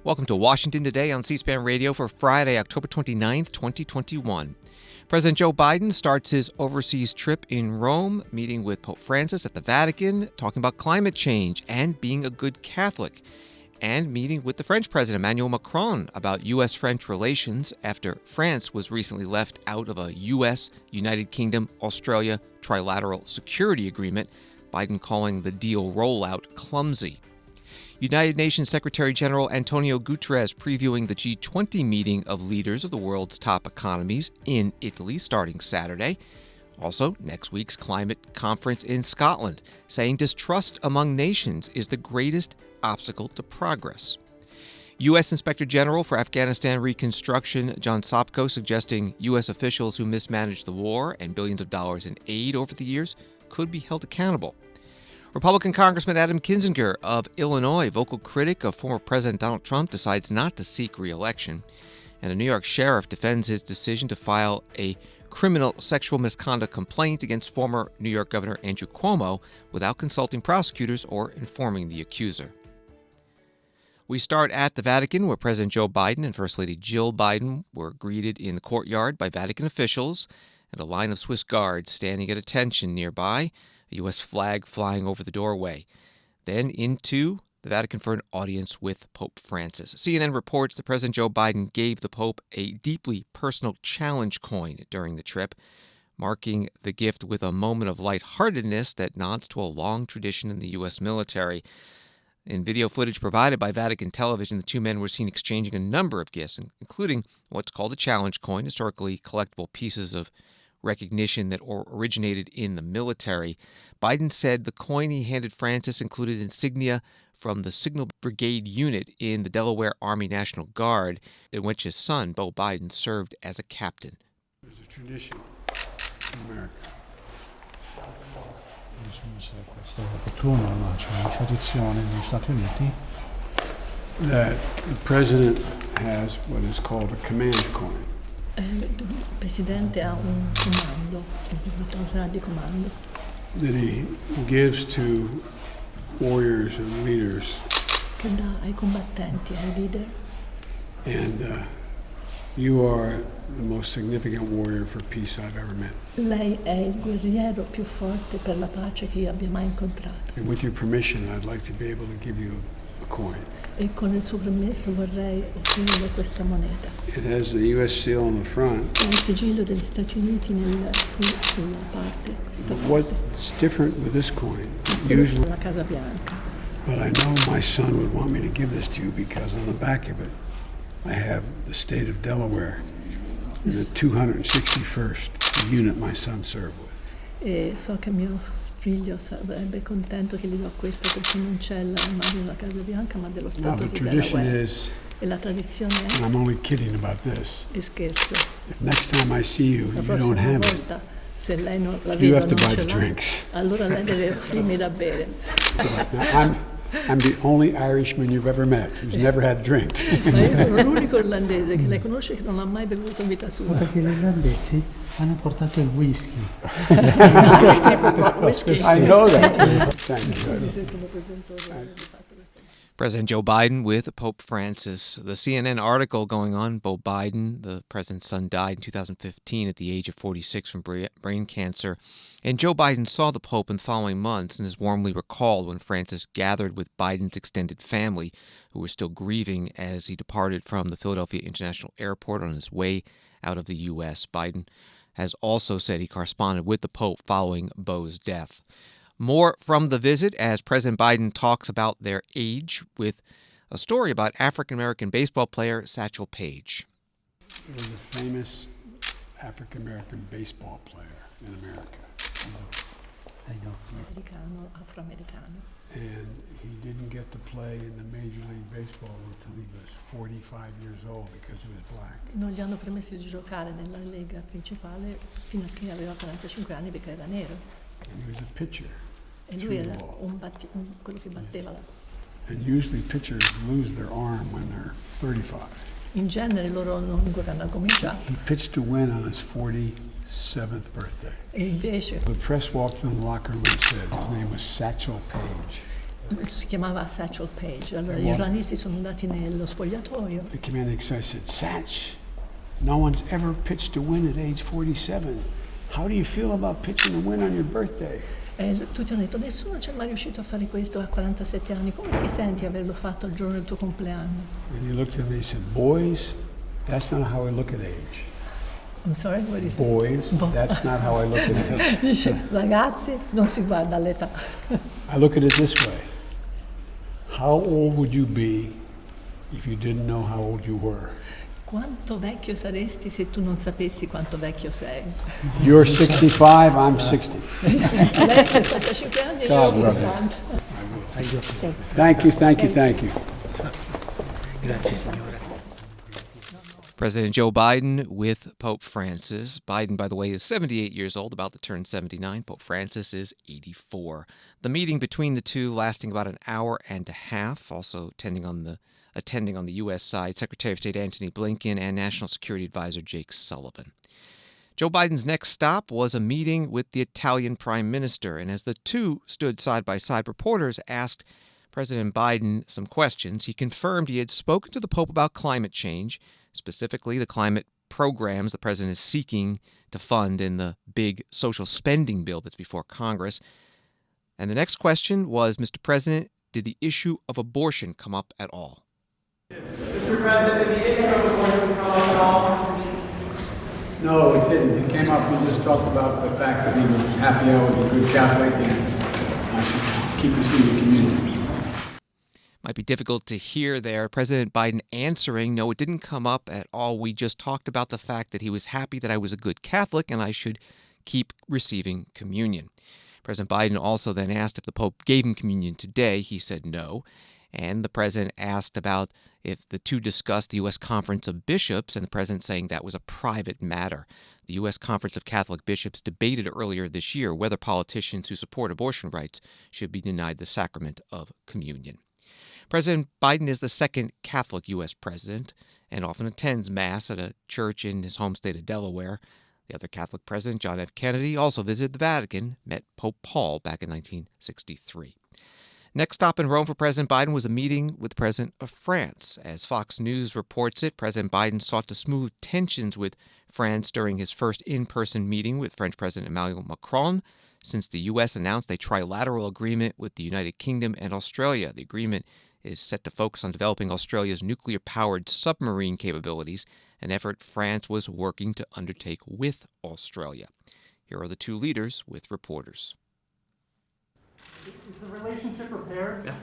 Welcome to Washington Today on C-SPAN Radio for Friday, October 29th, 2021. President Joe Biden starts his overseas trip in Rome, meeting with Pope Francis at the Vatican, talking about climate change and being a good Catholic, and meeting with the French President Emmanuel Macron about U.S.-French relations after France was recently left out of a U.S., United Kingdom, Australia trilateral security agreement, Biden calling the deal rollout clumsy. United Nations Secretary General Antonio Guterres previewing the G20 meeting of leaders of the world's top economies in Italy starting Saturday. Also, next week's climate conference in Scotland, saying distrust among nations is the greatest obstacle to progress. U.S. Inspector General for Afghanistan Reconstruction John Sopko suggesting U.S. officials who mismanaged the war and billions of dollars in aid over the years could be held accountable. Republican Congressman Adam Kinzinger of Illinois, vocal critic of former President Donald Trump, decides not to seek re-election. And a New York sheriff defends his decision to file a criminal sexual misconduct complaint against former New York Governor Andrew Cuomo without consulting prosecutors or informing the accuser. We start at the Vatican, where President Joe Biden and First Lady Jill Biden were greeted in the courtyard by Vatican officials and a line of Swiss guards standing at attention nearby, a U.S. flag flying over the doorway. Then into the Vatican for an audience with Pope Francis. CNN reports that President Joe Biden gave the Pope a deeply personal challenge coin during the trip, marking the gift with a moment of lightheartedness that nods to a long tradition in the U.S. military. In video footage provided by Vatican television, the two men were seen exchanging a number of gifts, including what's called a challenge coin, historically collectible pieces of recognition that originated in the military. Biden said the coin he handed Francis included insignia from the Signal Brigade unit in the Delaware Army National Guard, in which his son, Beau Biden, served as a captain. There's a tradition in America. That the president has what is called a command coin. Il Presidente ha un comando, un'autorità di comando. That he gives to warriors and leaders. Che dà ai combattenti, ai leader. And you are the most significant warrior for peace I've ever met. Lei è il guerriero più forte per la pace che io abbia mai incontrato. And with your permission, I'd like to be able to give you a coin. E con il suo permesso vorrei offrire questa moneta. It has the U.S. seal on the front. Ha il sigillo degli Stati Uniti sulla parte. But what's different with this coin? Usually, La Casa Bianca. but I know my son would want me to give this to you because on the back of it, I have the state of Delaware, the 261st unit my son served with. E so che mio figlio sarebbe contento che gli do questo perché non c'è l'immagine della Casa Bianca ma dello Now Stato the di tradition Delaware. is, E la tradizione and I'm only kidding about this, è scherzo. if next time I see you, La you don't prossima have it, volta se lei non la you vede have to non buy ce the l'ha, drinks. allora lei deve offrirmi da bere. Now, I'm the only Irishman you've ever met who's never had a drink. Ma io sono l'unico irlandese che lei conosce che non ha mai bevuto in vita sua. Perché gli irlandesi hanno portato il whisky. I know that. Thank you. President Joe Biden with Pope Francis. The CNN article going on, Beau Biden, the president's son, died in 2015 at the age of 46 from brain cancer. And Joe Biden saw the Pope in the following months and is warmly recalled when Francis gathered with Biden's extended family, who were still grieving as he departed from the Philadelphia International Airport on his way out of the U.S. Biden has also said he corresponded with the Pope following Beau's death. More from the visit as President Biden talks about their age with a story about African-American baseball player Satchel Paige. He was a famous African-American baseball player in America. I know. Afroamericano. And he didn't get to play in the Major League Baseball until he was 45 years old because he was black. Non gli hanno permesso di giocare nella lega principale fino a che aveva 45 anni perché era nero. And he was a pitcher. E lui era quello che batteva la. And usually pitchers lose their arm when they're 35. In genere loro non hanno cominciato. He pitched to win on his 47th birthday. E invece The press walked in the locker room and said his name was Satchel Paige. Si chiamava Satchel Paige. Allora gli giornalisti sono andati nello spogliatoio. The commanding officer said, Satch, no one's ever pitched to win at age 47. How do you feel about pitching to win on your birthday? E tutti hanno detto, nessuno ci è mai riuscito a fare questo a 47 anni. Come ti senti averlo fatto il giorno del tuo compleanno? And he looked at me and said, boys, that's not how I look at age. I'm sorry, what is it? Boys, that's not how I look at age. Dice, ragazzi, non si guarda all'età. I look at it this way. How old would you be if you didn't know how old you were? Quanto vecchio saresti se tu non sapessi quanto vecchio sei? You're 65, I'm 60. Lei ha 65 anni e io ho God love 60. Thank you, thank you, thank you. Grazie signore. President Joe Biden with Pope Francis. Biden, by the way, is 78 years old, about to turn 79. Pope Francis is 84. The meeting between the two lasting about an hour and a half, also attending on the U.S. side, Secretary of State Antony Blinken and National Security Advisor Jake Sullivan. Joe Biden's next stop was a meeting with the Italian Prime Minister, and as the two stood side by side, reporters asked President Biden some questions. He confirmed he had spoken to the Pope about climate change, specifically the climate programs the president is seeking to fund in the big social spending bill that's before Congress. And the next question was, Mr. President, did the issue of abortion come up at all? Mr. President, did the issue of abortion come up at all? No, it didn't. It came up, we just talked about the fact that he was happy I was a good Catholic and I should keep receiving communion. Might be difficult to hear there. President Biden answering, no, it didn't come up at all. We just talked about the fact that he was happy that I was a good Catholic and I should keep receiving communion. President Biden also then asked if the Pope gave him communion today. He said no. And the president asked about if the two discussed the U.S. Conference of Bishops, and the president saying that was a private matter. The U.S. Conference of Catholic Bishops debated earlier this year whether politicians who support abortion rights should be denied the sacrament of communion. President Biden is the second Catholic U.S. president and often attends Mass at a church in his home state of Delaware. The other Catholic president, John F. Kennedy, also visited the Vatican, met Pope Paul back in 1963. Next stop in Rome for President Biden was a meeting with the President of France. As Fox News reports it, President Biden sought to smooth tensions with France during his first in-person meeting with French President Emmanuel Macron since the U.S. announced a trilateral agreement with the United Kingdom and Australia. The agreement is set to focus on developing Australia's nuclear-powered submarine capabilities, an effort France was working to undertake with Australia. Here are the two leaders with reporters. Is the relationship repaired? Yes.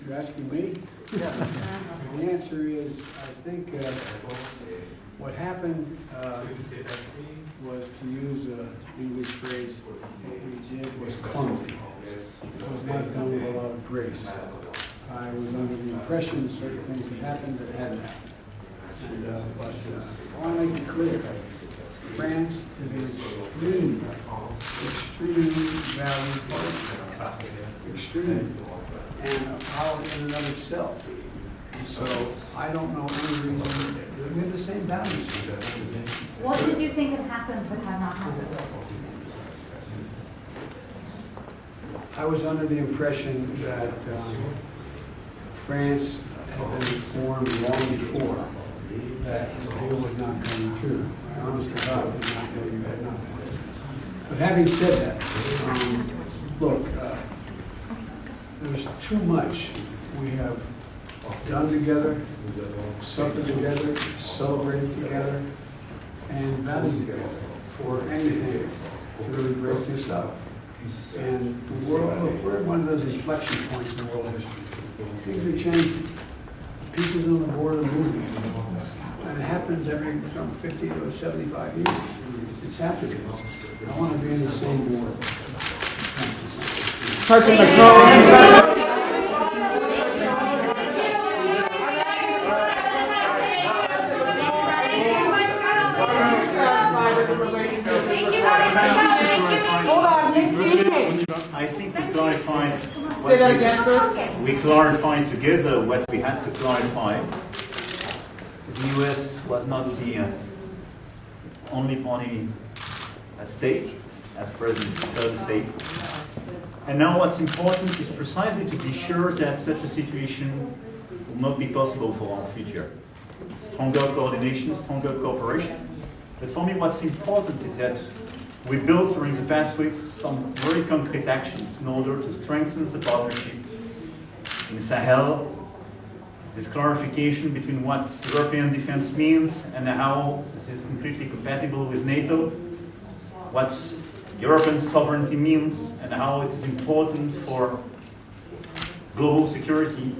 You're asking me? Yes. The answer is, I think what happened was, to use an English phrase, what we did was clumsy. It was not done with a lot of grace. I was under the impression certain things had happened that hadn't happened. And, I want to make it clear, France is an extreme value partner. Extreme. And a power in and of itself. So I don't know any reason. We have the same values. What did you think had happened that had not happened? I was under the impression that France had been informed long before that the deal was not coming through. I honest to God did not know you had not. But having said that, look, there's too much we have done together, suffered together, celebrated together, and valued together for anything to really break this up. And the world, look, we're at one of those inflection points in world history. Things are changing. Pieces on the board are moving. And it happens every from 50 to 75 years. It's happening. I want to be in the same board. President Macron. I think we clarified. Say that again, sir. We clarified together what we had to clarify. The U.S. was not the only party at stake, as President Trump said. And now what's important is precisely to be sure that such a situation will not be possible for our future. Stronger coordination, stronger cooperation. But for me what's important is that we built during the past weeks some very concrete actions in order to strengthen the partnership in Sahel, this clarification between what European defense means and how this is completely compatible with NATO, what European sovereignty means and how it is important for global security,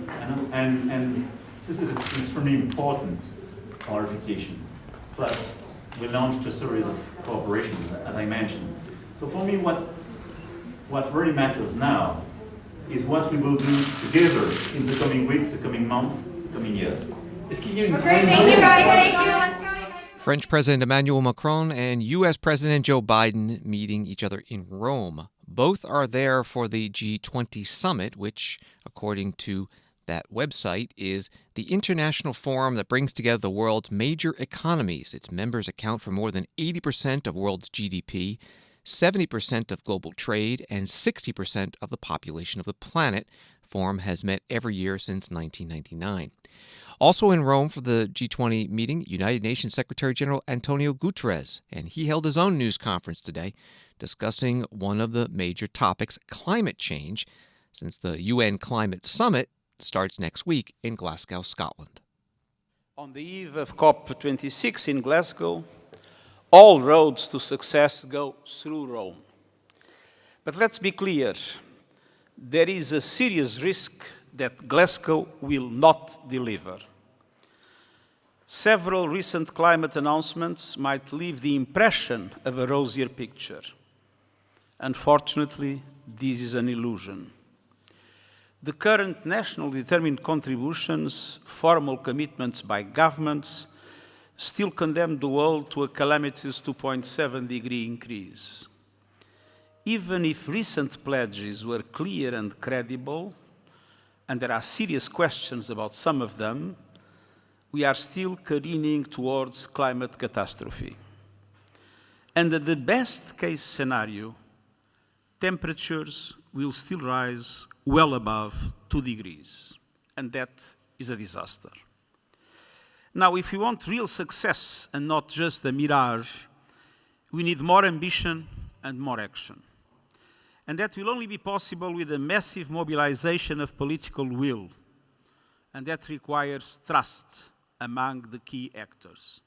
and this is an extremely important clarification. Plus, we launched a series of cooperations, as I mentioned. So for me, what really matters now is what we will do together in the coming weeks, the coming months, the coming years. Great, thank you guys, thank you. Let's go. French President Emmanuel Macron and U.S. President Joe Biden meeting each other in Rome. Both are there for the G20 summit, which, according to that website, is the international forum that brings together the world's major economies. Its members account for more than 80% of world's GDP, 70% of global trade, and 60% of the population of the planet. Forum has met every year since 1999. Also in Rome for the G20 meeting, United Nations Secretary General Antonio Guterres, and he held his own news conference today discussing one of the major topics, climate change, since the UN Climate Summit starts next week in Glasgow, Scotland. On the eve of COP26 in Glasgow, all roads to success go through Rome. But let's be clear, there is a serious risk that Glasgow will not deliver. Several recent climate announcements might leave the impression of a rosier picture. Unfortunately, this is an illusion. The current nationally determined contributions, formal commitments by governments, still condemn the world to a calamitous 2.7-degree increase. Even if recent pledges were clear and credible, and there are serious questions about some of them, we are still careening towards climate catastrophe. Under the best-case scenario, temperatures will still rise well above 2 degrees, and that is a disaster. Now, if we want real success and not just a mirage, we need more ambition and more action. And that will only be possible with a massive mobilization of political will, and that requires trust among the key actors.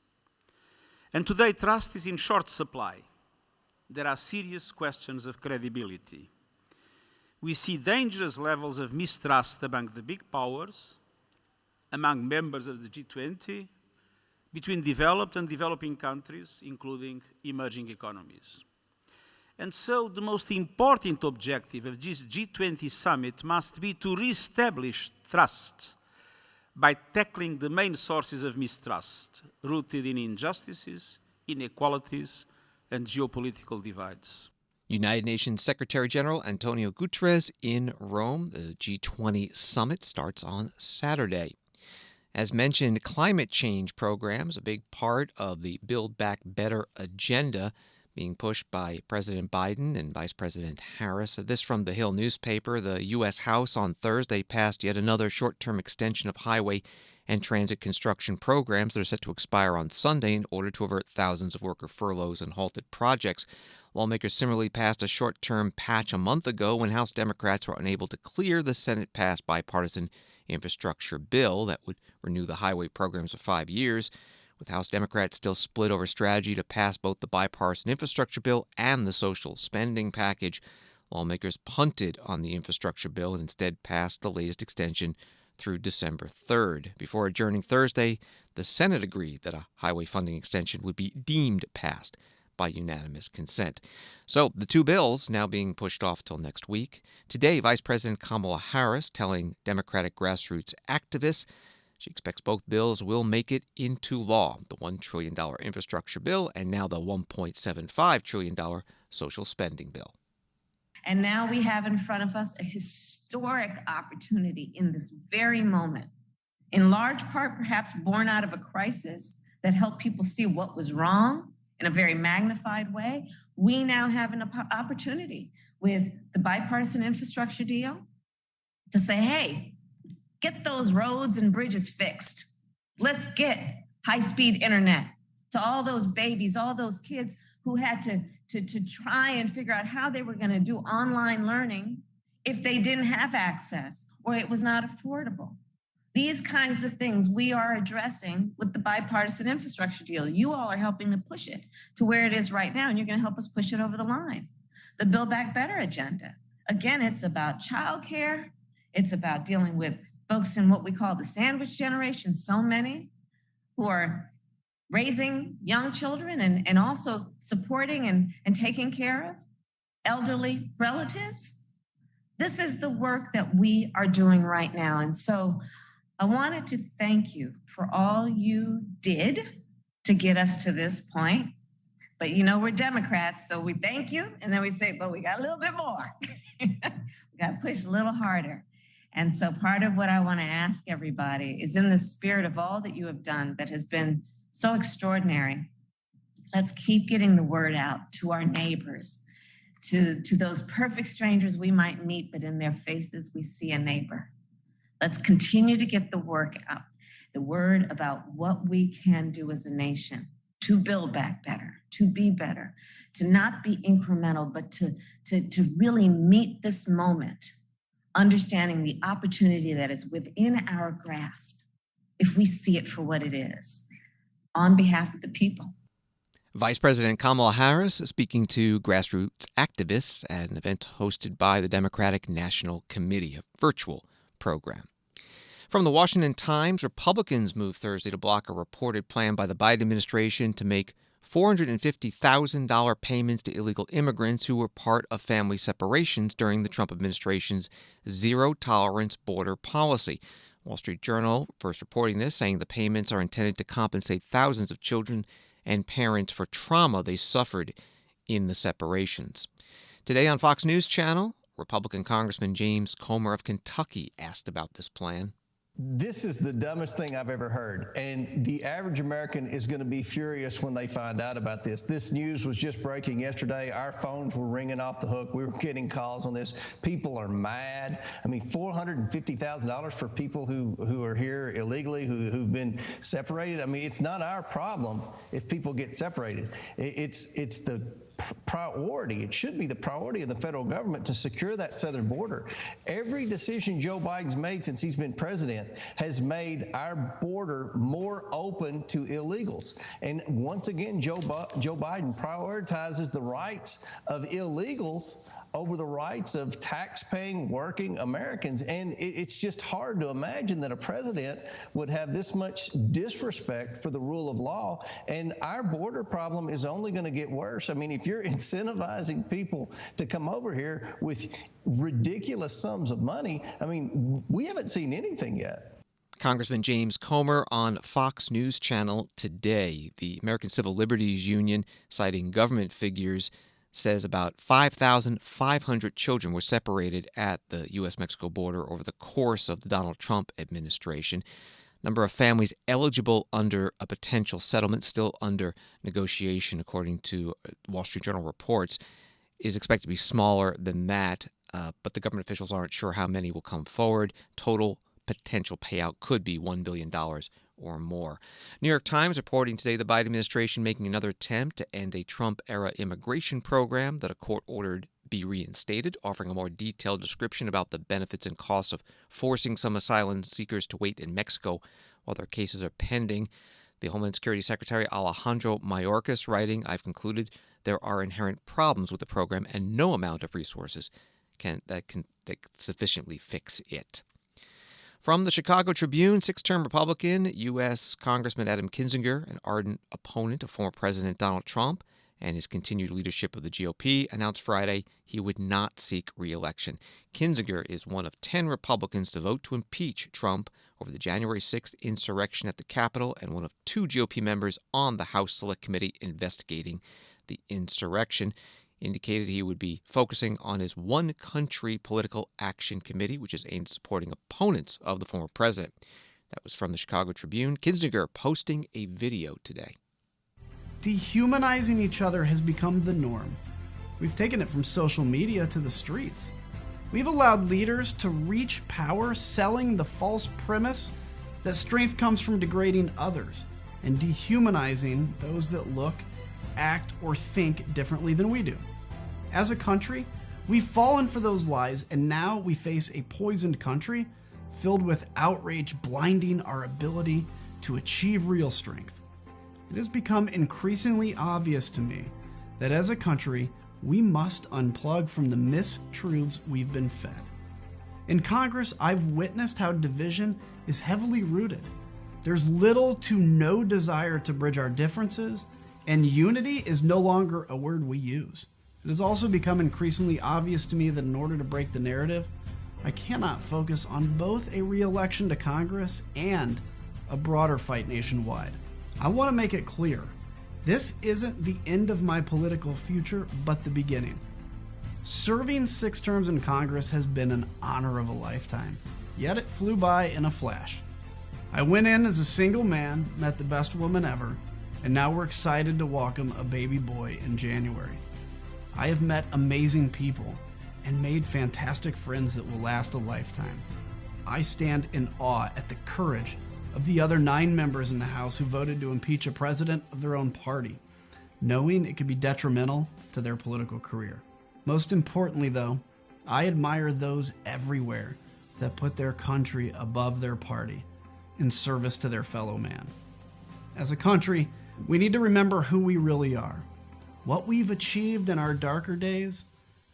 And today, trust is in short supply. There are serious questions of credibility. We see dangerous levels of mistrust among the big powers, among members of the G20, between developed and developing countries, including emerging economies. And so the most important objective of this G20 summit must be to reestablish trust by tackling the main sources of mistrust, rooted in injustices, inequalities, and geopolitical divides. United Nations Secretary General Antonio Guterres in Rome. The G20 summit starts on Saturday. As mentioned, climate change programs, a big part of the Build Back Better agenda, being pushed by President Biden and Vice President Harris. This from the Hill newspaper. The U.S. House on Thursday passed yet another short-term extension of highway and transit construction programs that are set to expire on Sunday in order to avert thousands of worker furloughs and halted projects. Lawmakers similarly passed a short-term patch a month ago when House Democrats were unable to clear the Senate-passed bipartisan infrastructure bill that would renew the highway programs for 5 years. With House Democrats still split over strategy to pass both the bipartisan infrastructure bill and the social spending package, lawmakers punted on the infrastructure bill and instead passed the latest extension through December 3rd. Before adjourning Thursday, the Senate agreed that a highway funding extension would be deemed passed by unanimous consent. So the two bills now being pushed off till next week. Today, Vice President Kamala Harris telling Democratic grassroots activists she expects both bills will make it into law, the $1 trillion infrastructure bill and now the $1.75 trillion social spending bill. And now we have in front of us a historic opportunity in this very moment, in large part perhaps born out of a crisis that helped people see what was wrong in a very magnified way. We now have an opportunity with the bipartisan infrastructure deal to say, hey, get those roads and bridges fixed. Let's get high-speed internet to all those babies, all those kids who had to try and figure out how they were going to do online learning if they didn't have access or it was not affordable. These kinds of things we are addressing with the bipartisan infrastructure deal. You all are helping to push it to where it is right now, and you're going to help us push it over the line. The Build Back Better agenda. Again, it's about childcare. It's about dealing with folks in what we call the sandwich generation, so many who are raising young children and also supporting and taking care of elderly relatives. This is the work that we are doing right now. And so I wanted to thank you for all you did to get us to this point. But you know, we're Democrats, so we thank you. And then we say, but we got a little bit more. We got to push a little harder. And so part of what I want to ask everybody is, in the spirit of all that you have done that has been so extraordinary, let's keep getting the word out to our neighbors, to those perfect strangers we might meet, but in their faces we see a neighbor. Let's continue to get the work out, the word about what we can do as a nation to build back better, to be better, to not be incremental, but to really meet this moment, understanding the opportunity that is within our grasp if we see it for what it is, on behalf of the people. Vice President Kamala Harris speaking to grassroots activists at an event hosted by the Democratic National Committee, a virtual program. From the Washington Times, Republicans moved Thursday to block a reported plan by the Biden administration to make $450,000 payments to illegal immigrants who were part of family separations during the Trump administration's zero-tolerance border policy. Wall Street Journal first reporting this, saying the payments are intended to compensate thousands of children and parents for trauma they suffered in the separations. Today on Fox News Channel, Republican Congressman James Comer of Kentucky asked about this plan. This is the dumbest thing I've ever heard, and the average American is going to be furious when they find out about this. This news was just breaking yesterday. Our phones were ringing off the hook. We were getting calls on this. People are mad. I mean, $450,000 for people who are here illegally, who've been separated. I mean, it's not our problem if people get separated. It's the priority. It should be the priority of the federal government to secure that southern border. Every decision Joe Biden's made since he's been president has made our border more open to illegals. And once again, Joe Biden prioritizes the rights of illegals over the rights of tax-paying working Americans. And it's just hard to imagine that a president would have this much disrespect for the rule of law. And our border problem is only going to get worse. I mean, if you're incentivizing people to come over here with ridiculous sums of money, I mean, we haven't seen anything yet. Congressman James Comer on Fox News Channel today. The American Civil Liberties Union, citing government figures, says about 5,500 children were separated at the U.S.-Mexico border over the course of the Donald Trump administration. Number of families eligible under a potential settlement, still under negotiation, according to Wall Street Journal reports, is expected to be smaller than that, but the government officials aren't sure how many will come forward. Total potential payout could be $1 billion or more. New York Times reporting today the Biden administration making another attempt to end a Trump-era immigration program that a court ordered be reinstated, offering a more detailed description about the benefits and costs of forcing some asylum seekers to wait in Mexico while their cases are pending. The Homeland Security Secretary Alejandro Mayorkas writing, "I've concluded there are inherent problems with the program and no amount of resources can sufficiently fix it." From the Chicago Tribune, six-term Republican U.S. Congressman Adam Kinzinger, an ardent opponent of former President Donald Trump and his continued leadership of the GOP, announced Friday he would not seek re-election. Kinzinger is one of 10 Republicans to vote to impeach Trump over the January 6th insurrection at the Capitol and one of 2 GOP members on the House Select Committee investigating the insurrection. Indicated he would be focusing on his One Country Political Action Committee, which is aimed at supporting opponents of the former president. That was from the Chicago Tribune. Kinzinger posting a video today. Dehumanizing each other has become the norm. We've taken it from social media to the streets. We've allowed leaders to reach power selling the false premise that strength comes from degrading others and dehumanizing those that look, act, or think differently than we do. As a country, we've fallen for those lies, and now we face a poisoned country filled with outrage blinding our ability to achieve real strength. It has become increasingly obvious to me that as a country, we must unplug from the mistruths we've been fed. In Congress, I've witnessed how division is heavily rooted. There's little to no desire to bridge our differences, and unity is no longer a word we use. It has also become increasingly obvious to me that in order to break the narrative, I cannot focus on both a re-election to Congress and a broader fight nationwide. I want to make it clear, this isn't the end of my political future, but the beginning. Serving 6 terms in Congress has been an honor of a lifetime, yet it flew by in a flash. I went in as a single man, met the best woman ever, and now we're excited to welcome a baby boy in January. I have met amazing people and made fantastic friends that will last a lifetime. I stand in awe at the courage of the other 9 members in the House who voted to impeach a president of their own party, knowing it could be detrimental to their political career. Most importantly, though, I admire those everywhere that put their country above their party in service to their fellow man. As a country, we need to remember who we really are, what we've achieved in our darker days,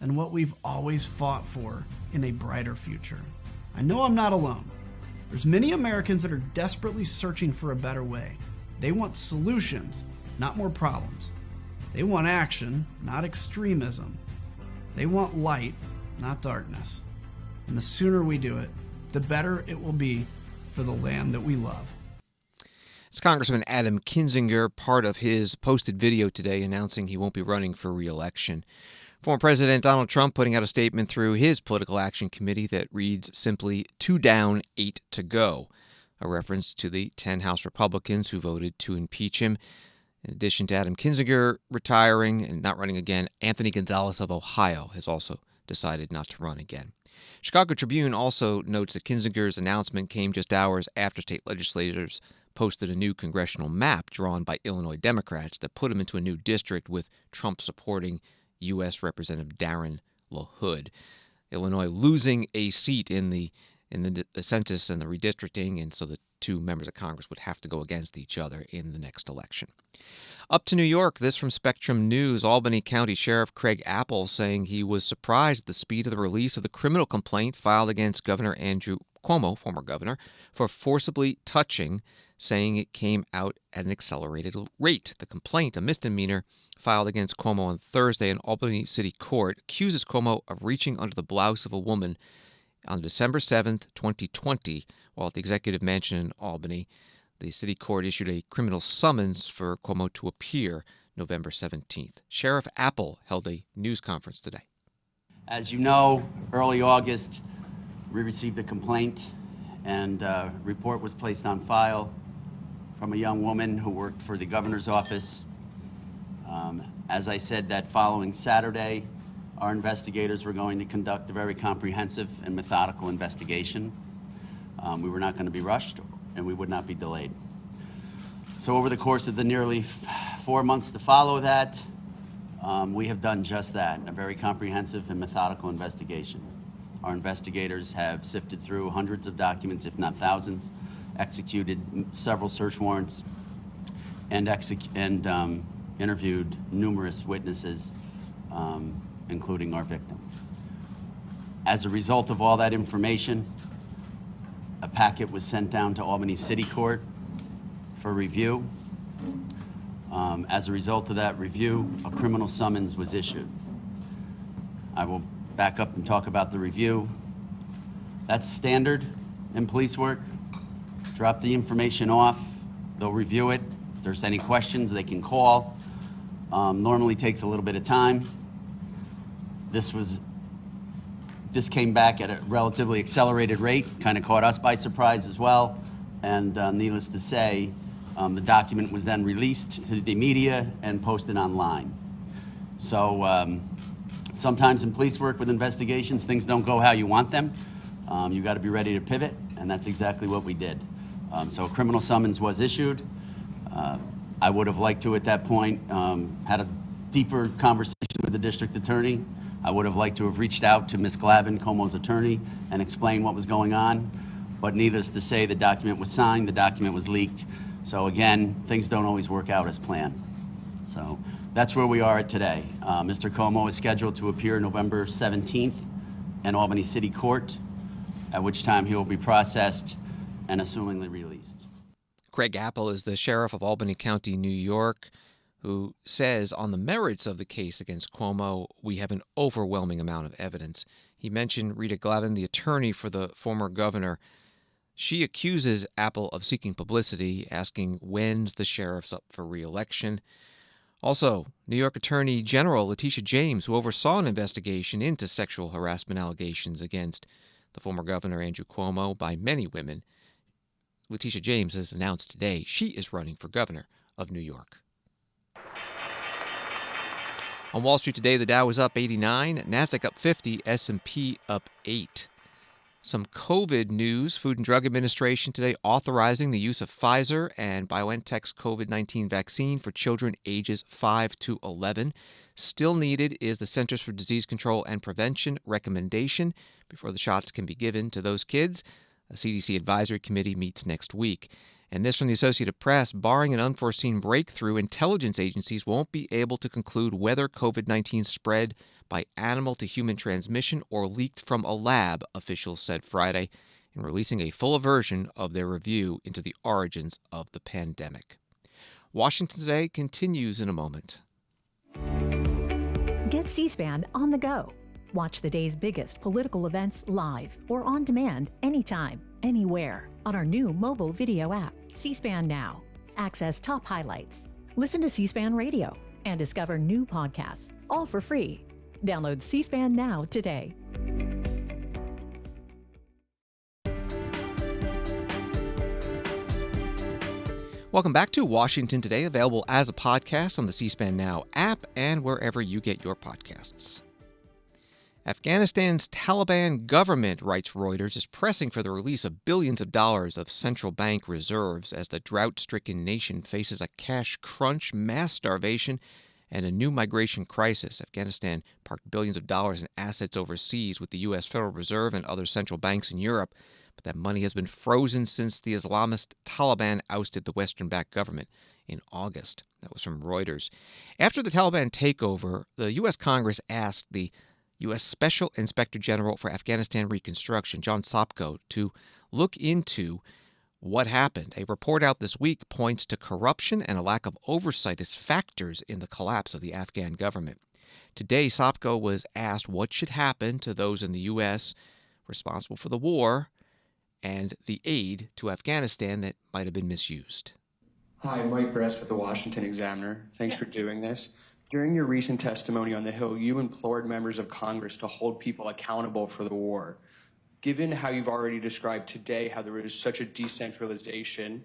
and what we've always fought for in a brighter future. I know I'm not alone. There's many Americans that are desperately searching for a better way. They want solutions, not more problems. They want action, not extremism. They want light, not darkness. And the sooner we do it, the better it will be for the land that we love. It's Congressman Adam Kinzinger, part of his posted video today announcing he won't be running for re-election. Former President Donald Trump putting out a statement through his political action committee that reads simply, 2 down, 8 to go, a reference to the 10 House Republicans who voted to impeach him. In addition to Adam Kinzinger retiring and not running again, Anthony Gonzalez of Ohio has also decided not to run again. Chicago Tribune also notes that Kinzinger's announcement came just hours after state legislators posted a new congressional map drawn by Illinois Democrats that put him into a new district with Trump supporting U.S. Representative Darren LaHood. Illinois losing a seat in the census and the redistricting, and so the 2 members of Congress would have to go against each other in the next election. Up to New York, this from Spectrum News. Albany County Sheriff Craig Apple saying he was surprised at the speed of the release of the criminal complaint filed against Governor Andrew Cuomo, former governor, for forcibly touching, saying it came out at an accelerated rate. The complaint, a misdemeanor filed against Cuomo on Thursday in Albany City Court, accuses Cuomo of reaching under the blouse of a woman on December 7th, 2020, while at the Executive Mansion in Albany. The city court issued a criminal summons for Cuomo to appear November 17th. Sheriff Apple held a news conference today. As you know, early August, we received a complaint, and a report was placed on file from a young woman who worked for the governor's office. As I said, that following Saturday, our investigators were going to conduct a very comprehensive and methodical investigation. We were not going to be rushed, and we would not be delayed. So over the course of the nearly 4 months to follow that, we have done just that, a very comprehensive and methodical investigation. Our investigators have sifted through hundreds of documents, if not thousands, executed several search warrants, and interviewed numerous witnesses, including our victim. As a result of all that information, a packet was sent down to Albany City Court for review. As a result of that review, a criminal summons was issued. I will back up and talk about the review. That's standard in police work. Drop the information off, they'll review it. If there's any questions, they can call. Normally takes a little bit of time. This came back at a relatively accelerated rate, kind of caught us by surprise as well. And needless to say, the document was then released to the media and posted online. So Sometimes in police work with investigations, things don't go how you want them. You got to be ready to pivot, and that's exactly what we did. So a criminal summons was issued. I would have liked to, at that point, had a deeper conversation with the district attorney. I would have liked to have reached out to Ms. Glavin, Cuomo's attorney, and explained what was going on. But needless to say, the document was signed, the document was leaked. So again, things don't always work out as planned. So that's where we are today. Mr. Cuomo is scheduled to appear November 17th in Albany City Court, at which time he will be processed and assumingly released. Craig Apple is the sheriff of Albany County, New York, who says on the merits of the case against Cuomo, we have an overwhelming amount of evidence. He mentioned Rita Glavin, the attorney for the former governor. She accuses Apple of seeking publicity, asking when's the sheriff's up for re-election. Also, New York Attorney General Letitia James, who oversaw an investigation into sexual harassment allegations against the former governor Andrew Cuomo by many women. Letitia James has announced today she is running for governor of New York. On Wall Street today, the Dow was up 89, Nasdaq up 50, S&P up 8. Some COVID news. Food and Drug Administration today authorizing the use of Pfizer and BioNTech's COVID-19 vaccine for children ages 5 to 11. Still needed is the Centers for Disease Control and Prevention recommendation before the shots can be given to those kids. A CDC advisory committee meets next week. And this from the Associated Press, barring an unforeseen breakthrough, intelligence agencies won't be able to conclude whether COVID-19 spread by animal to human transmission or leaked from a lab, officials said Friday, in releasing a full version of their review into the origins of the pandemic. Washington Today continues in a moment. Get C-SPAN on the go. Watch the day's biggest political events live or on demand anytime, anywhere on our new mobile video app, C-SPAN Now. Access top highlights, listen to C-SPAN Radio, and discover new podcasts, all for free. Download C-SPAN Now today. Welcome back to Washington Today, available as a podcast on the C-SPAN Now app and wherever you get your podcasts. Afghanistan's Taliban government, writes Reuters, is pressing for the release of billions of dollars of central bank reserves as the drought-stricken nation faces a cash crunch, mass starvation, and a new migration crisis. Afghanistan parked billions of dollars in assets overseas with the U.S. Federal Reserve and other central banks in Europe, but that money has been frozen since the Islamist Taliban ousted the Western-backed government in August. That was from Reuters. After the Taliban takeover, the U.S. Congress asked the U.S. Special Inspector General for Afghanistan Reconstruction, John Sopko, to look into what happened. A report out this week points to corruption and a lack of oversight as factors in the collapse of the Afghan government. Today, Sopko was asked what should happen to those in the U.S. responsible for the war and the aid to Afghanistan that might have been misused. Hi, Mike Bress with the Washington Examiner. Thanks for doing this. During your recent testimony on the Hill, you implored members of Congress to hold people accountable for the war. Given how you've already described today how there is such a decentralization,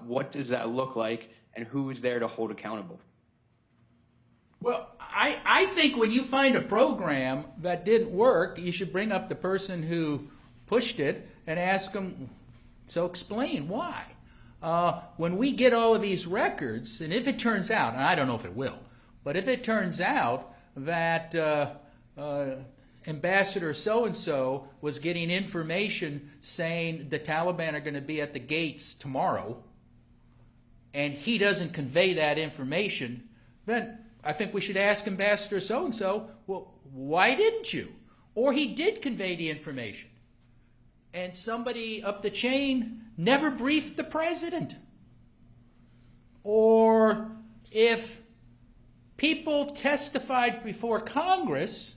what does that look like, and who is there to hold accountable? Well, I think when you find a program that didn't work, you should bring up the person who pushed it and ask them, so explain why. When we get all of these records, and if it turns out, and I don't know if it will, but if it turns out that Ambassador so-and-so was getting information saying the Taliban are going to be at the gates tomorrow, and he doesn't convey that information, then I think we should ask Ambassador so-and-so, well, why didn't you? Or he did convey the information, and somebody up the chain never briefed the president. Or if people testified before Congress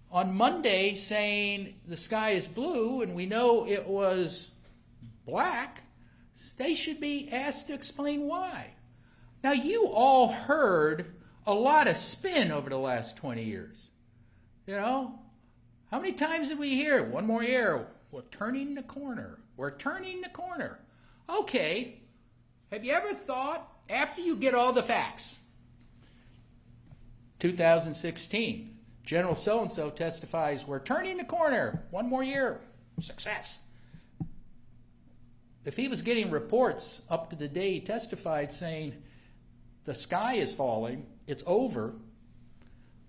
on Monday saying the sky is blue and we know it was black, they should be asked to explain why. Now, you all heard a lot of spin over the last 20 years. You know, how many times did we hear, one more year, we're turning the corner, we're turning the corner. Okay, have you ever thought, after you get all the facts, 2016. General so-and-so testifies, we're turning the corner, 1 more year, success. If he was getting reports up to the day he testified saying the sky is falling, it's over,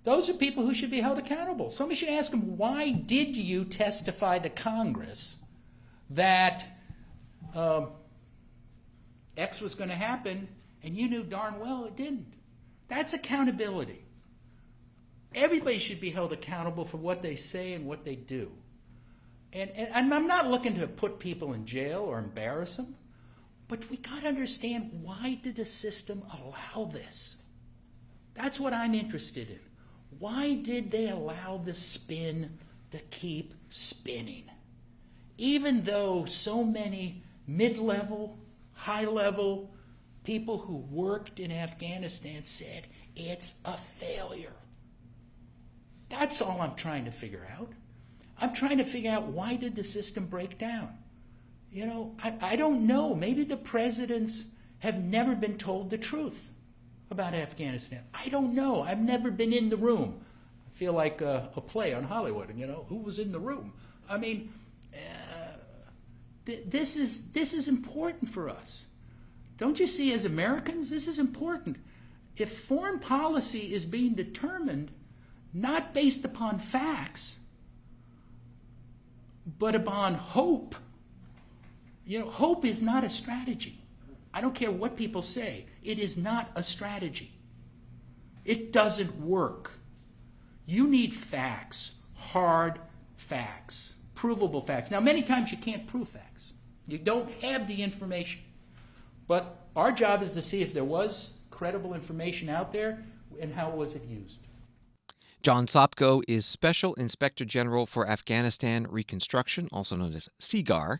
those are people who should be held accountable. Somebody should ask him, why did you testify to Congress that X was going to happen and you knew darn well it didn't? That's accountability. Everybody should be held accountable for what they say and what they do. And I'm not looking to put people in jail or embarrass them, but we got to understand, why did the system allow this? That's what I'm interested in. Why did they allow the spin to keep spinning? Even though so many mid-level, high-level people who worked in Afghanistan said it's a failure. That's all I'm trying to figure out. I'm trying to figure out, why did the system break down? You know, I don't know. Maybe the presidents have never been told the truth about Afghanistan. I don't know. I've never been in the room. I feel like a play on Hollywood, and, you know, who was in the room? I mean, this is important for us. Don't you see, as Americans, this is important. If foreign policy is being determined not based upon facts, but upon hope, you know, hope is not a strategy. I don't care what people say. It is not a strategy. It doesn't work. You need facts, hard facts, provable facts. Now, many times you can't prove facts. You don't have the information. But our job is to see if there was credible information out there and how was it used. John Sopko is Special Inspector General for Afghanistan Reconstruction, also known as SIGAR,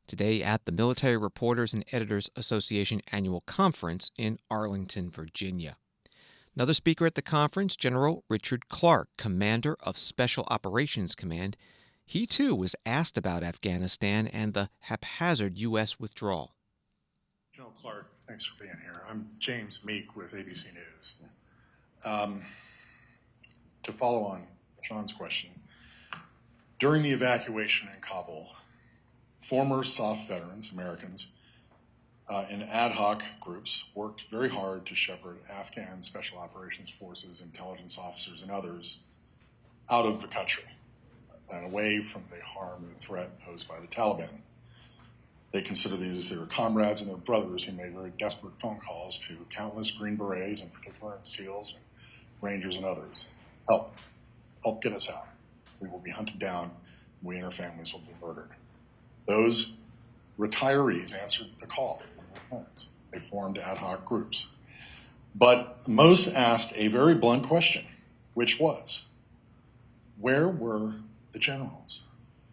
today at the Military Reporters and Editors Association Annual Conference in Arlington, Virginia. Another speaker at the conference, General Richard Clark, Commander of Special Operations Command. He, too, was asked about Afghanistan and the haphazard U.S. withdrawal. General Clark, thanks for being here. I'm James Meek with ABC News. To follow on Sean's question, during the evacuation in Kabul, former SOF veterans, Americans, in ad hoc groups worked very hard to shepherd Afghan Special Operations Forces, intelligence officers, and others out of the country and away from the harm and threat posed by the Taliban. They considered these their comrades and their brothers who made very desperate phone calls to countless Green Berets, in particular, and SEALs, and Rangers, and others. Help get us out. We will be hunted down. We and our families will be murdered. Those retirees answered the call. They formed ad hoc groups. But most asked a very blunt question, which was, where were the generals?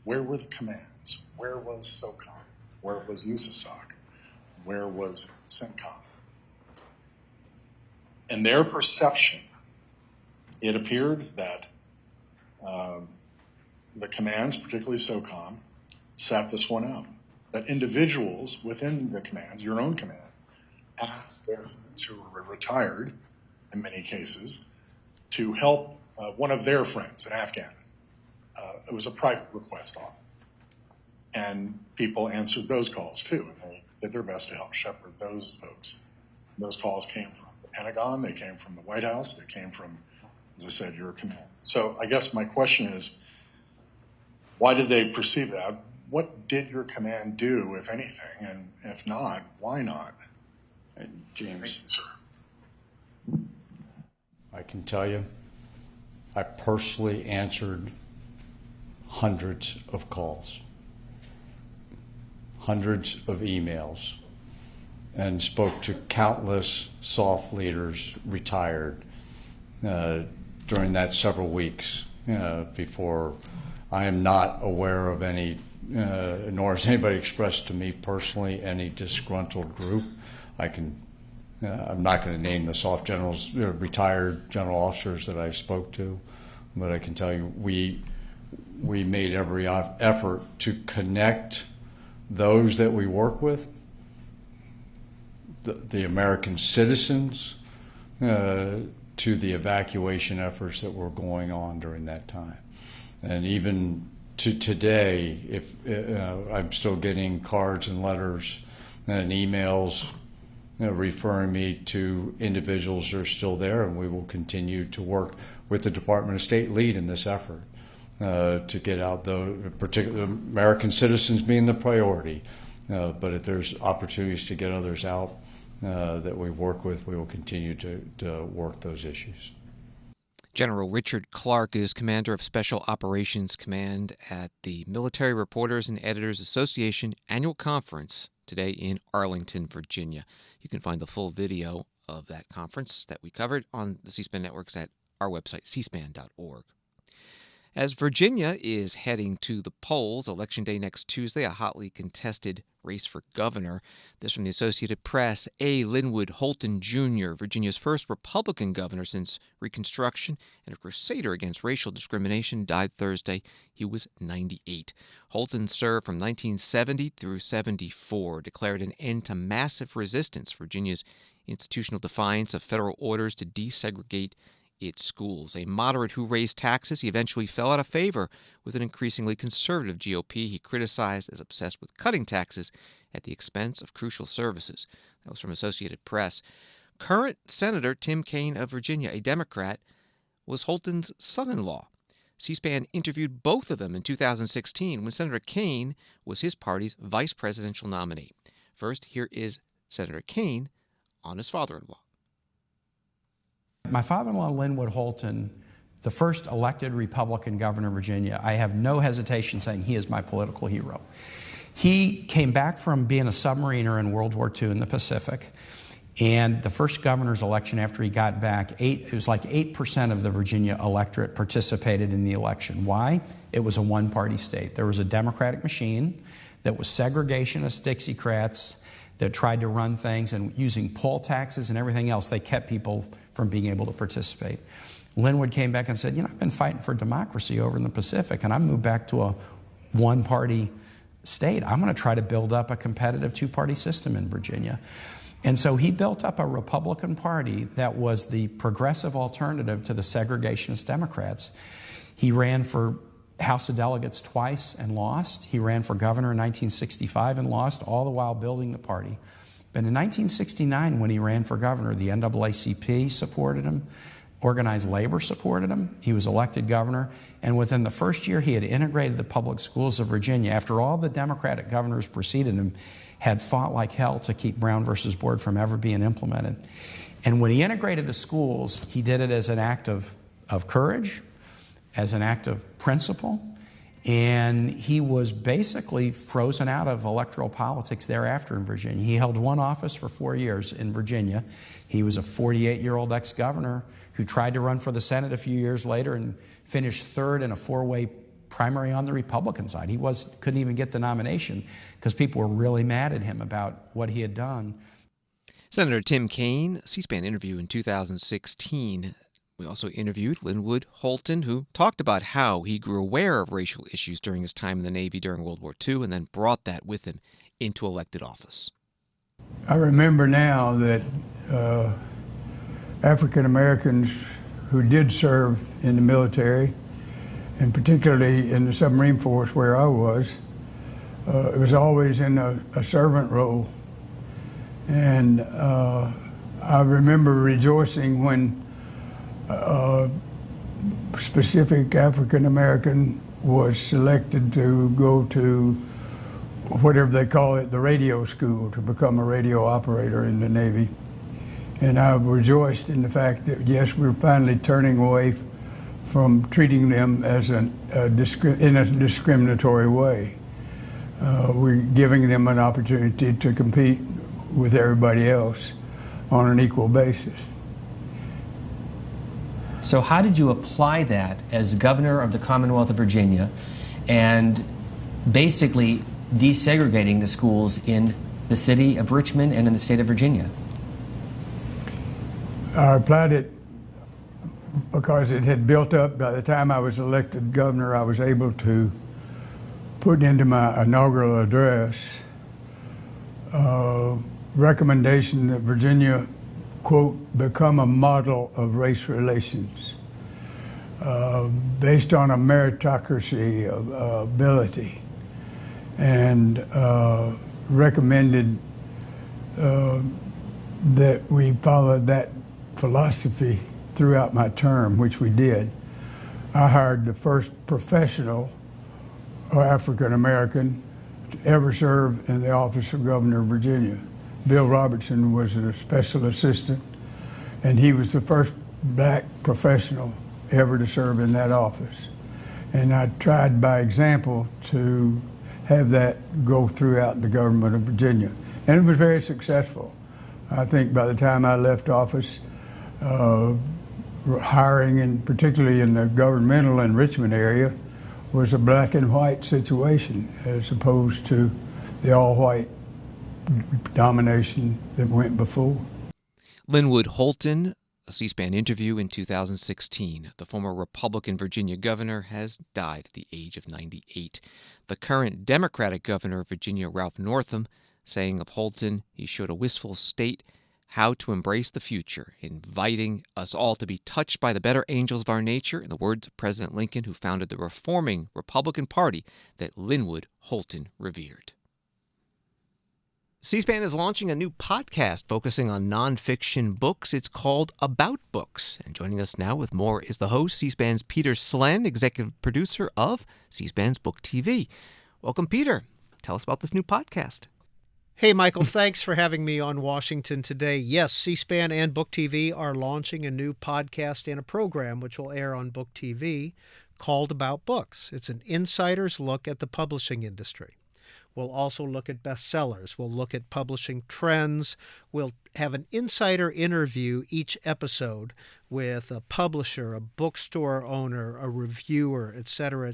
Where were the commands? Where was SOCOM? Where was USASOC? Where was CENTCOM? In their perception, it appeared that the commands, particularly SOCOM, sat this one out. That individuals within the commands, your own command, asked their friends who were retired, in many cases, to help one of their friends, an Afghan. It was a private request often. And people answered those calls too, and they did their best to help shepherd those folks. Those calls came from the Pentagon, they came from the White House, they came from, as I said, your command. So I guess my question is, why did they perceive that? What did your command do, if anything? And if not, why not? James. Thank you, sir. I can tell you, I personally answered hundreds of calls, hundreds of emails, and spoke to countless SOF leaders, retired, during that several weeks before. I am not aware of any, nor has anybody expressed to me personally, any disgruntled group. I'm not going to name the SOF generals, retired general officers that I spoke to, but I can tell you we made every effort to connect those that we work with, the American citizens, to the evacuation efforts that were going on during that time. And even to today, if I'm still getting cards and letters and emails referring me to individuals who are still there, and we will continue to work with the Department of State lead in this effort to get out the particular American citizens being the priority. But if there's opportunities to get others out that we work with, we will continue to work those issues. General Richard Clark is commander of Special Operations Command at the Military Reporters and Editors Association annual conference today in Arlington, Virginia. You can find the full video of that conference that we covered on the C-SPAN networks at our website, cspan.org. As Virginia is heading to the polls, Election Day next Tuesday, a hotly contested race for governor. This from the Associated Press. A. Linwood Holton Jr., Virginia's first Republican governor since Reconstruction and a crusader against racial discrimination, died Thursday. He was 98. Holton served from 1970 through 74, declared an end to massive resistance, Virginia's institutional defiance of federal orders to desegregate its schools. A moderate who raised taxes, he eventually fell out of favor with an increasingly conservative GOP he criticized as obsessed with cutting taxes at the expense of crucial services. That was from Associated Press. Current Senator Tim Kaine of Virginia, a Democrat, was Holton's son-in-law. C-SPAN interviewed both of them in 2016 when Senator Kaine was his party's vice presidential nominee. First, here is Senator Kaine on his father-in-law. My father-in-law, Linwood Holton, the first elected Republican governor of Virginia, I have no hesitation saying he is my political hero. He came back from being a submariner in World War II in the Pacific, and the first governor's election after he got back, it was like 8% of the Virginia electorate participated in the election. Why? It was a one-party state. There was a Democratic machine that was segregationist Dixiecrats that tried to run things, and using poll taxes and everything else, they kept people from being able to participate. Linwood came back and said, I've been fighting for democracy over in the Pacific, and I moved back to a one-party state. I'm going to try to build up a competitive two-party system in Virginia. And so he built up a Republican Party that was the progressive alternative to the segregationist Democrats. He ran for House of Delegates twice and lost. He ran for governor in 1965 and lost, all the while building the party. But in 1969, when he ran for governor, the NAACP supported him, organized labor supported him, he was elected governor, and within the first year he had integrated the public schools of Virginia. After all the Democratic governors preceded him had fought like hell to keep Brown versus Board from ever being implemented. And when he integrated the schools, he did it as an act of courage, as an act of principle, and he was basically frozen out of electoral politics thereafter in Virginia. He held one office for 4 years in Virginia. He was a 48-year-old ex-governor who tried to run for the Senate a few years later and finished third in a four-way primary on the Republican side. He couldn't even get the nomination because people were really mad at him about what he had done. Senator Tim Kaine, C-SPAN interview in 2016. We also interviewed Linwood Holton, who talked about how he grew aware of racial issues during his time in the Navy during World War II and then brought that with him into elected office. I remember now that African Americans who did serve in the military, and particularly in the submarine force where I was, it was always in a servant role. And I remember rejoicing when a specific African American was selected to go to whatever they call it, the radio school, to become a radio operator in the Navy. And I rejoiced in the fact that, yes, we're finally turning away from treating them as in a discriminatory way. We're giving them an opportunity to compete with everybody else on an equal basis. So how did you apply that as governor of the Commonwealth of Virginia and basically desegregating the schools in the city of Richmond and in the state of Virginia? I applied it because it had built up. By the time I was elected governor, I was able to put into my inaugural address a recommendation that Virginia quote, become a model of race relations based on a meritocracy of ability, and recommended that we follow that philosophy throughout my term, which we did. I hired the first professional African American to ever serve in the office of Governor of Virginia. Bill Robertson was a special assistant, and he was the first black professional ever to serve in that office. And I tried by example to have that go throughout the government of Virginia. And it was very successful. I think by the time I left office, hiring, and particularly in the governmental and Richmond area, was a black and white situation as opposed to the all-white domination that went before. Linwood Holton, a C-SPAN interview in 2016. The former Republican Virginia governor has died at the age of 98. The current Democratic governor of Virginia, Ralph Northam, saying of Holton, he showed a wistful state how to embrace the future, inviting us all to be touched by the better angels of our nature, in the words of President Lincoln, who founded the reforming Republican Party that Linwood Holton revered. C-SPAN is launching a new podcast focusing on nonfiction books. It's called About Books. And joining us now with more is the host, C-SPAN's Peter Slen, executive producer of C-SPAN's Book TV. Welcome, Peter. Tell us about this new podcast. Hey, Michael, thanks for having me on Washington today. Yes, C-SPAN and Book TV are launching a new podcast and a program which will air on Book TV called About Books. It's an insider's look at the publishing industry. We'll also look at bestsellers. We'll look at publishing trends. We'll have an insider interview each episode with a publisher, a bookstore owner, a reviewer, et cetera,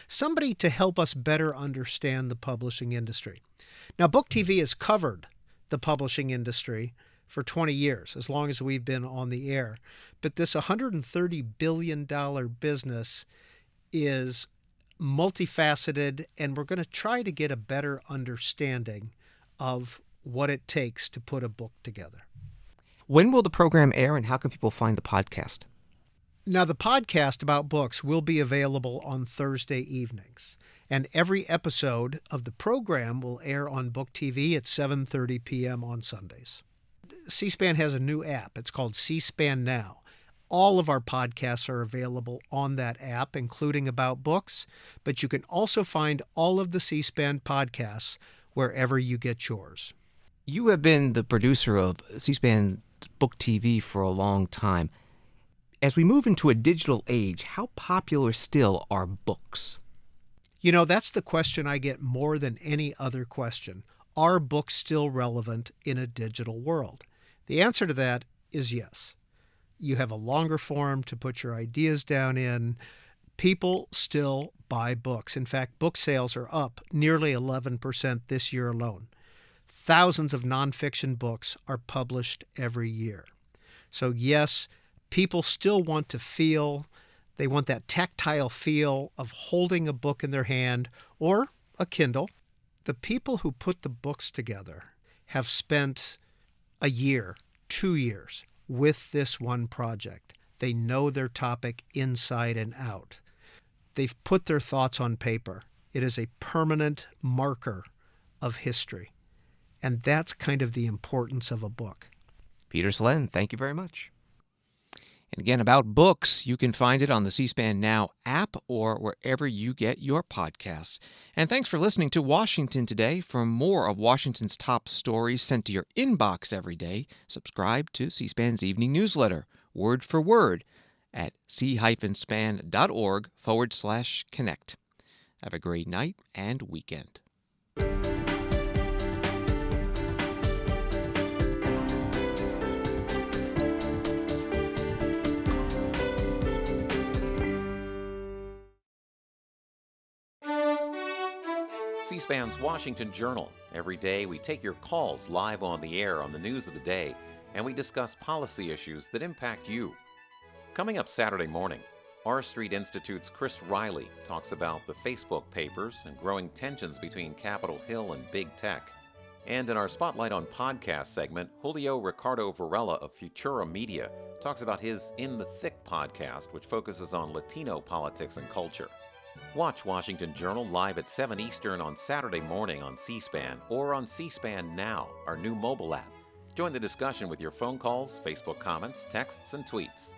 somebody to help us better understand the publishing industry. Now, Book TV has covered the publishing industry for 20 years, as long as we've been on the air. But this $130 billion business is multifaceted, and we're going to try to get a better understanding of what it takes to put a book together. When will the program air, and how can people find the podcast? Now, the podcast About Books will be available on Thursday evenings, and every episode of the program will air on Book TV at 7:30 p.m. on Sundays. C-SPAN has a new app. It's called C-SPAN Now. All of our podcasts are available on that app, including About Books, but you can also find all of the C-SPAN podcasts wherever you get yours. You have been the producer of C-SPAN's Book TV for a long time. As we move into a digital age, how popular still are books? You know, that's the question I get more than any other question. Are books still relevant in a digital world? The answer to that is yes. You have a longer form to put your ideas down in. People still buy books. In fact, book sales are up nearly 11% this year alone. Thousands of nonfiction books are published every year. So yes, people still want to feel, they want that tactile feel of holding a book in their hand or a Kindle. The people who put the books together have spent a year, 2 years, with this one project. They know their topic inside and out. They've put their thoughts on paper. It is a permanent marker of history. And that's kind of the importance of a book. Peter Slen, thank you very much. And again, About Books, you can find it on the C-SPAN Now app or wherever you get your podcasts. And thanks for listening to Washington Today. For more of Washington's top stories sent to your inbox every day, subscribe to C-SPAN's evening newsletter, word for word, at c-span.org/connect. Have a great night and weekend. C-SPAN's Washington Journal. Every day we take your calls live on the air on the news of the day, and we discuss policy issues that impact you. Coming up Saturday morning, R Street Institute's Chris Riley talks about the Facebook papers and growing tensions between Capitol Hill and big tech. And in our Spotlight on Podcast segment, Julio Ricardo Varela of Futura Media talks about his In the Thick podcast, which focuses on Latino politics and culture. Watch Washington Journal live at 7 Eastern on Saturday morning on C-SPAN or on C-SPAN Now, our new mobile app. Join the discussion with your phone calls, Facebook comments, texts, and tweets.